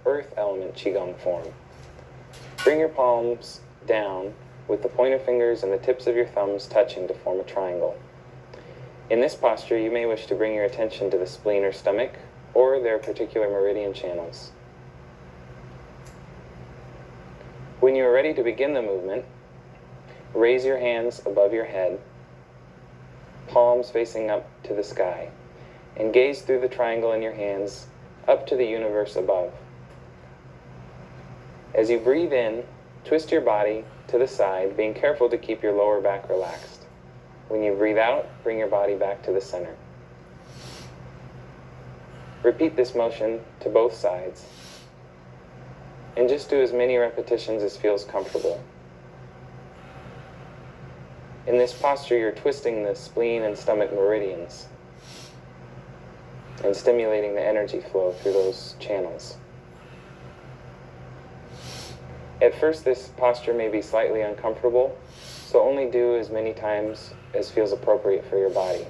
Earth element Qigong form. Bring your palms down with the pointer fingers and the tips of your thumbs touching to form a triangle. In this posture, you may wish to bring your attention to the spleen or stomach, or their particular meridian channels. When you are ready to begin the movement, raise your hands above your head, palms facing up to the sky, and gaze through the triangle in your hands up to the universe above. As you breathe in, twist your body to the side, being careful to keep your lower back relaxed. When you breathe out, bring your body back to the center. Repeat this motion to both sides, and just do as many repetitions as feels comfortable. In this posture, you're twisting the spleen and stomach meridians and stimulating the energy flow through those channels. At first, this posture may be slightly uncomfortable, so only do as many times as feels appropriate for your body.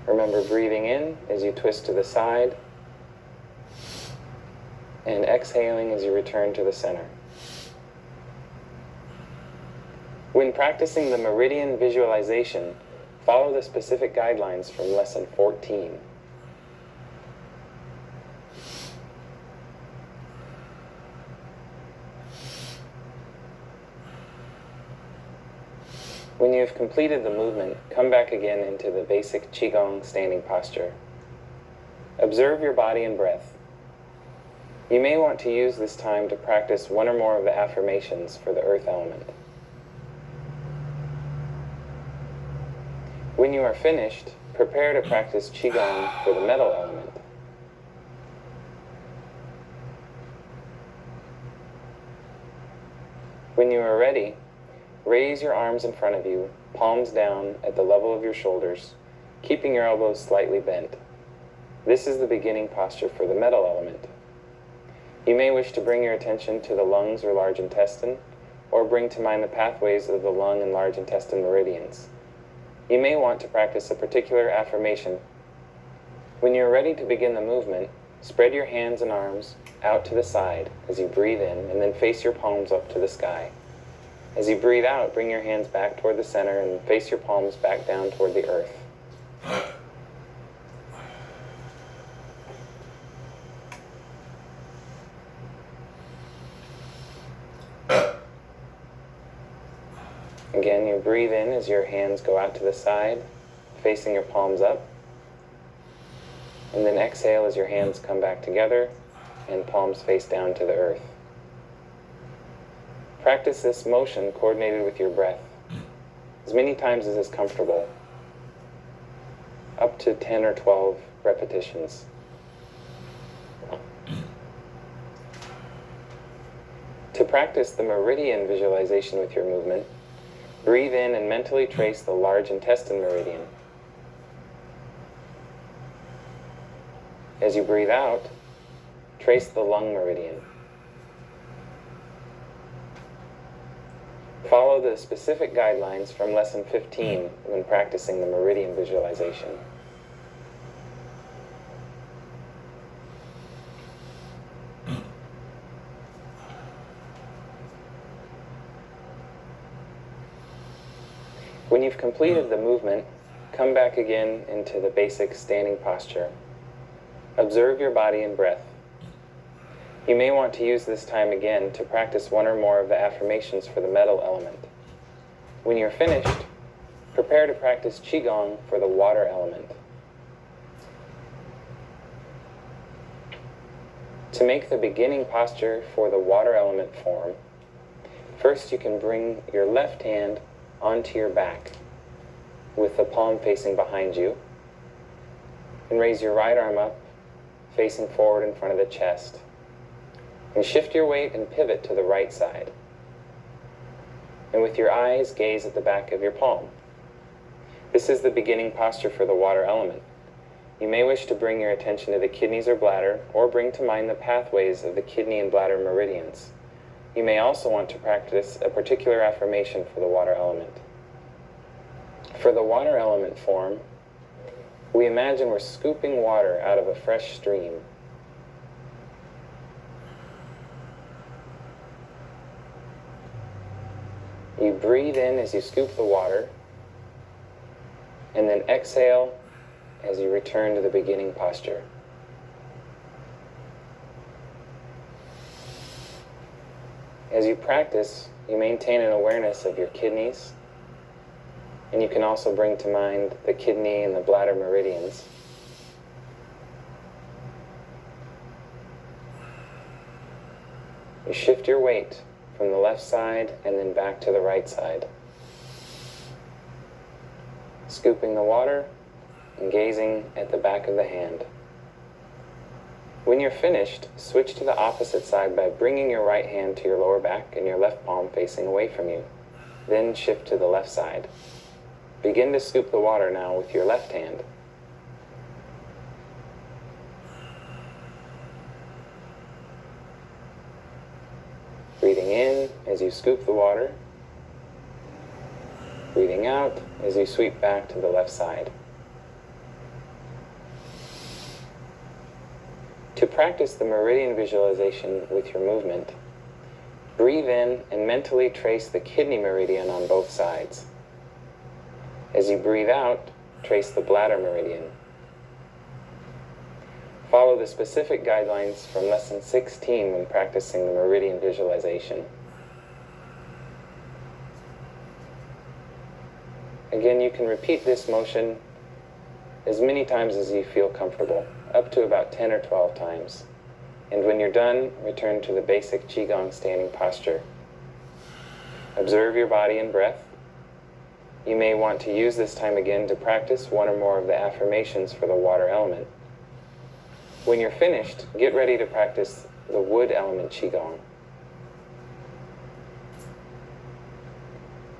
Remember breathing in as you twist to the side, and exhaling as you return to the center. When practicing the meridian visualization, follow the specific guidelines from lesson 14. When you have completed the movement, come back again into the basic Qigong standing posture. Observe your body and breath. You may want to use this time to practice one or more of the affirmations for the earth element. When you are finished, prepare to practice Qigong for the metal element. When you are ready, raise your arms in front of you, palms down at the level of your shoulders, keeping your elbows slightly bent. This is the beginning posture for the metal element. You may wish to bring your attention to the lungs or large intestine, or bring to mind the pathways of the lung and large intestine meridians. You may want to practice a particular affirmation. When you're ready to begin the movement, spread your hands and arms out to the side as you breathe in, and then face your palms up to the sky. As you breathe out, bring your hands back toward the center and face your palms back down toward the earth. Again, you breathe in as your hands go out to the side, facing your palms up. And then exhale as your hands come back together and palms face down to the earth. Practice this motion coordinated with your breath as many times as is comfortable, up to 10 or 12 repetitions. To practice the meridian visualization with your movement, breathe in and mentally trace the large intestine meridian. As you breathe out, trace the lung meridian. Follow the specific guidelines from lesson 15 when practicing the meridian visualization. When you've completed the movement, come back again into the basic standing posture. Observe your body and breath. You may want to use this time again to practice one or more of the affirmations for the metal element. When you're finished, prepare to practice Qigong for the water element. To make the beginning posture for the water element form, first you can bring your left hand onto your back with the palm facing behind you, and raise your right arm up, facing forward in front of the chest. And shift your weight and pivot to the right side. And with your eyes, gaze at the back of your palm. This is the beginning posture for the water element. You may wish to bring your attention to the kidneys or bladder, or bring to mind the pathways of the kidney and bladder meridians. You may also want to practice a particular affirmation for the water element. For the water element form, We imagine we're scooping water out of a fresh stream. You breathe in as you scoop the water, and then exhale as you return to the beginning posture. As you practice, you maintain an awareness of your kidneys, and you can also bring to mind the kidney and the bladder meridians. You shift your weight from the left side and then back to the right side, scooping the water and gazing at the back of the hand. When you're finished, switch to the opposite side by bringing your right hand to your lower back and your left palm facing away from you. Then shift to the left side. Begin to scoop the water now with your left hand. Breathing in as you scoop the water. Breathing out as you sweep back to the left side. To practice the meridian visualization with your movement, breathe in and mentally trace the kidney meridian on both sides. As you breathe out, trace the bladder meridian. Follow the specific guidelines from Lesson 16 when practicing the meridian visualization. Again, you can repeat this motion as many times as you feel comfortable, up to about 10 or 12 times. And when you're done, return to the basic Qigong standing posture. Observe your body and breath. You may want to use this time again to practice one or more of the affirmations for the water element. When you're finished, get ready to practice the wood element Qigong.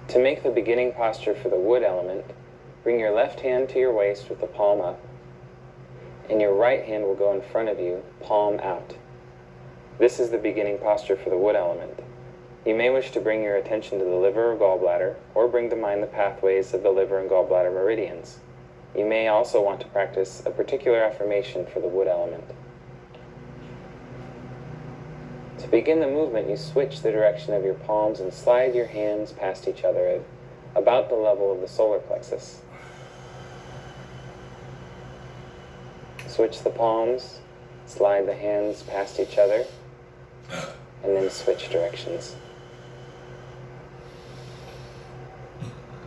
To make the beginning posture for the wood element, bring your left hand to your waist with the palm up, and your right hand will go in front of you, palm out. This is the beginning posture for the wood element. You may wish to bring your attention to the liver or gallbladder, or bring to mind the pathways of the liver and gallbladder meridians. You may also want to practice a particular affirmation for the wood element. To begin the movement, you switch the direction of your palms and slide your hands past each other at about the level of the solar plexus. Switch the palms, slide the hands past each other, and then switch directions.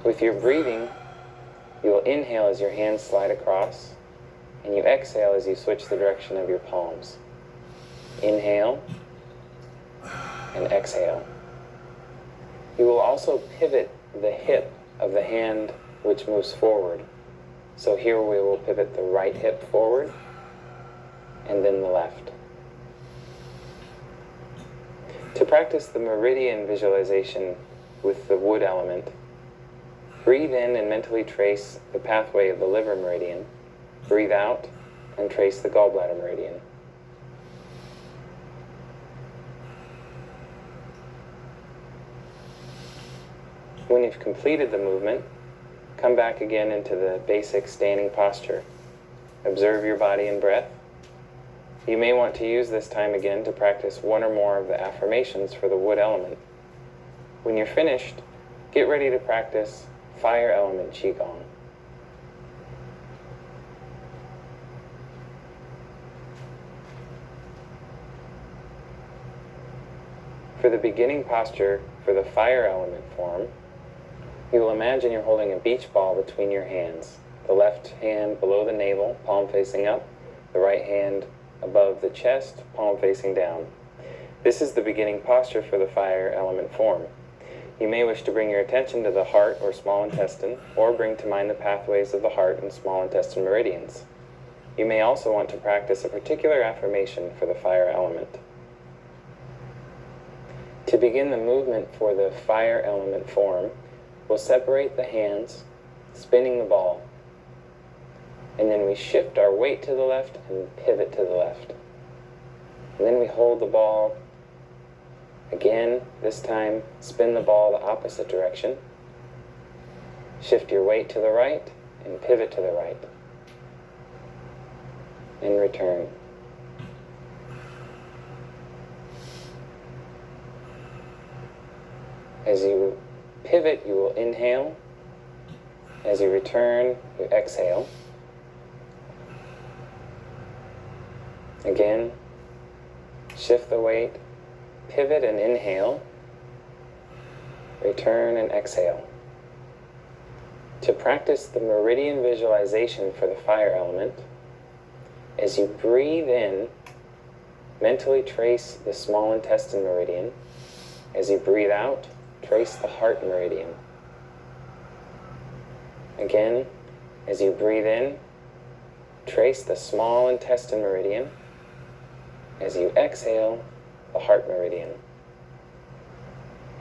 With your breathing, you will inhale as your hands slide across, and you exhale as you switch the direction of your palms. Inhale and exhale. You will also pivot the hip of the hand which moves forward. So here we will pivot the right hip forward and then the left. To practice the meridian visualization with the wood element, breathe in and mentally trace the pathway of the liver meridian. Breathe out and trace the gallbladder meridian. When you've completed the movement, come back again into the basic standing posture. Observe your body and breath. You may want to use this time again to practice one or more of the affirmations for the wood element. When you're finished, get ready to practice fire element Qigong. For the beginning posture for the fire element form, you will imagine you're holding a beach ball between your hands. The left hand below the navel, palm facing up. The right hand above the chest, palm facing down. This is the beginning posture for the fire element form. You may wish to bring your attention to the heart or small intestine, or bring to mind the pathways of the heart and small intestine meridians. You may also want to practice a particular affirmation for the fire element. To begin the movement for the fire element form, we'll separate the hands, spinning the ball, and then we shift our weight to the left and pivot to the left. And then we hold the ball again, this time spin the ball the opposite direction. Shift your weight to the right and pivot to the right. and return. As you pivot, you will inhale. As you return, you exhale. Again, shift the weight, pivot and inhale, return and exhale. To practice the meridian visualization for the fire element, as you breathe in, mentally trace the small intestine meridian. As you breathe out, trace the heart meridian. Again, as you breathe in, trace the small intestine meridian. As you exhale, the heart meridian.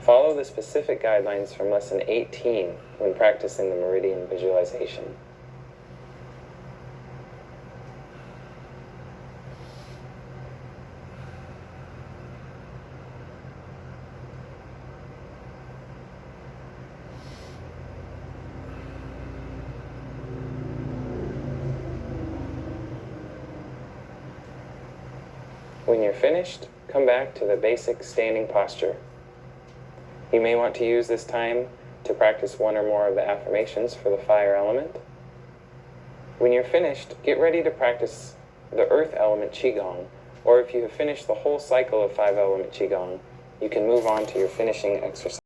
Follow the specific guidelines from lesson 18 when practicing the meridian visualization. When you're finished, come back to the basic standing posture. You may want to use this time to practice one or more of the affirmations for the fire element. When you're finished, get ready to practice the earth element Qigong, or if you have finished the whole cycle of 5-element Qigong, you can move on to your finishing exercise.